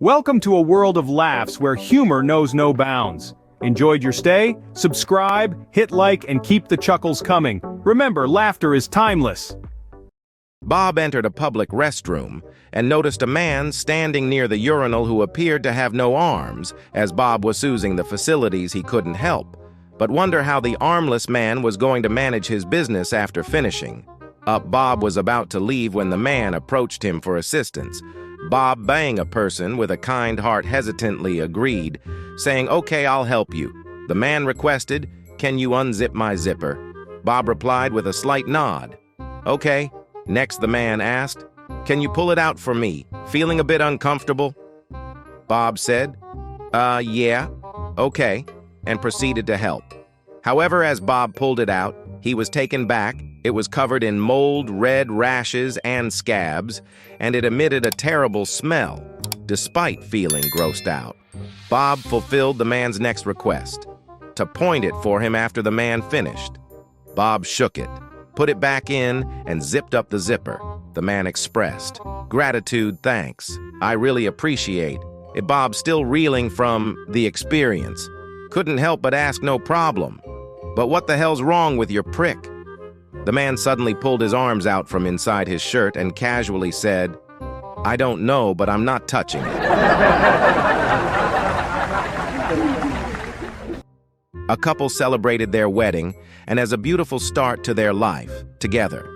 Welcome to a world of laughs where humor knows no bounds. Enjoyed your stay? Subscribe, hit like, and keep the chuckles coming. Remember, laughter is timeless. Bob entered a public restroom and noticed a man standing near the urinal who appeared to have no arms, as Bob was using the facilities he couldn't help, but wonder how the armless man was going to manage his business after finishing. Bob was about to leave when the man approached him for assistance. Bob, being a person with a kind heart, hesitantly agreed, saying, "Okay, I'll help you." The man requested, "Can you unzip my zipper?" Bob replied with a slight nod. "Okay." Next, the man asked, "Can you pull it out for me? Feeling a bit uncomfortable?" Bob said, Yeah, okay," and proceeded to help. However, as Bob pulled it out, he was taken back. It was covered in mold, red rashes, and scabs, and it emitted a terrible smell, despite feeling grossed out. Bob fulfilled the man's next request, to point it for him after the man finished. Bob shook it, put it back in, and zipped up the zipper. The man expressed, "Gratitude, thanks. I really appreciate it." Bob, still reeling from the experience, couldn't help but ask, "No problem. But what the hell's wrong with your prick?" The man suddenly pulled his arms out from inside his shirt and casually said, "I don't know, but I'm not touching it." A couple celebrated their wedding and as a beautiful start to their life together.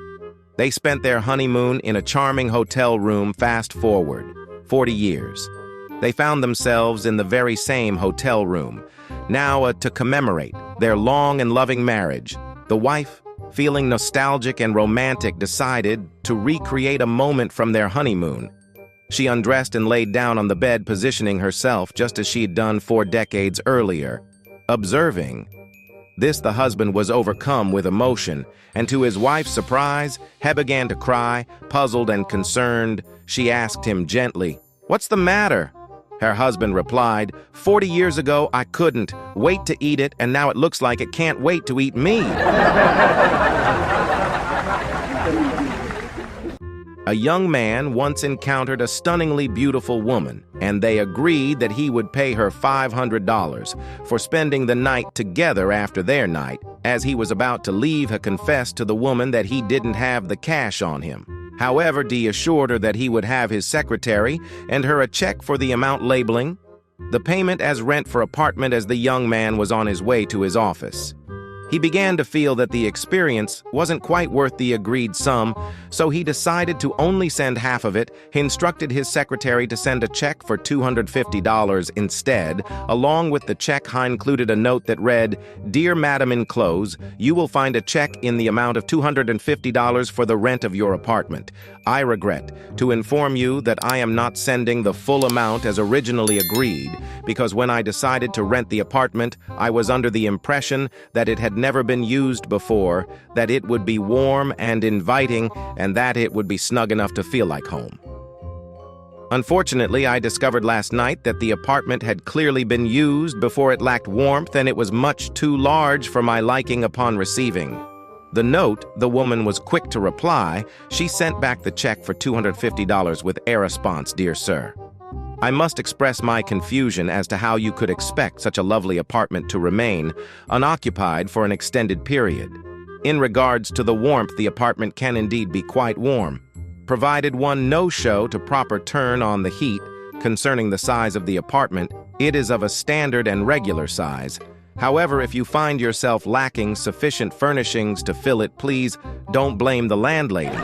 They spent their honeymoon in a charming hotel room. Fast forward 40 years. They found themselves in the very same hotel room, now to commemorate their long and loving marriage. The wife, feeling nostalgic and romantic, decided to recreate a moment from their honeymoon. She undressed and laid down on the bed, positioning herself just as she had done 4 decades earlier. Observing this, the husband was overcome with emotion, and to his wife's surprise, he began to cry. Puzzled and concerned, she asked him gently, "What's the matter?" Her husband replied, "40 years ago, I couldn't wait to eat it, and now it looks like it can't wait to eat me." A young man once encountered a stunningly beautiful woman, and they agreed that he would pay her $500 for spending the night together. After their night, as he was about to leave, he confessed to the woman that he didn't have the cash on him. However, D assured her that he would have his secretary and her a check for the amount, labeling the payment as rent for apartment. As the young man was on his way to his office, he began to feel that the experience wasn't quite worth the agreed sum, so he decided to only send half of it. He instructed his secretary to send a check for $250 instead. Along with the check, he included a note that read, "Dear Madam Enclose, you will find a check in the amount of $250 for the rent of your apartment. I regret to inform you that I am not sending the full amount as originally agreed, because when I decided to rent the apartment, I was under the impression that it had never been used before, that it would be warm and inviting, and that it would be snug enough to feel like home. Unfortunately, I discovered last night that the apartment had clearly been used before. It lacked warmth, and it was much too large for my liking. Upon receiving the note, the woman was quick to reply. She sent back the check for $250 with a response, "Dear sir, I must express my confusion as to how you could expect such a lovely apartment to remain unoccupied for an extended period. In regards to the warmth, the apartment can indeed be quite warm, provided one no-show to proper turn on the heat. Concerning the size of the apartment, it is of a standard and regular size. However, if you find yourself lacking sufficient furnishings to fill it, please don't blame the landlady."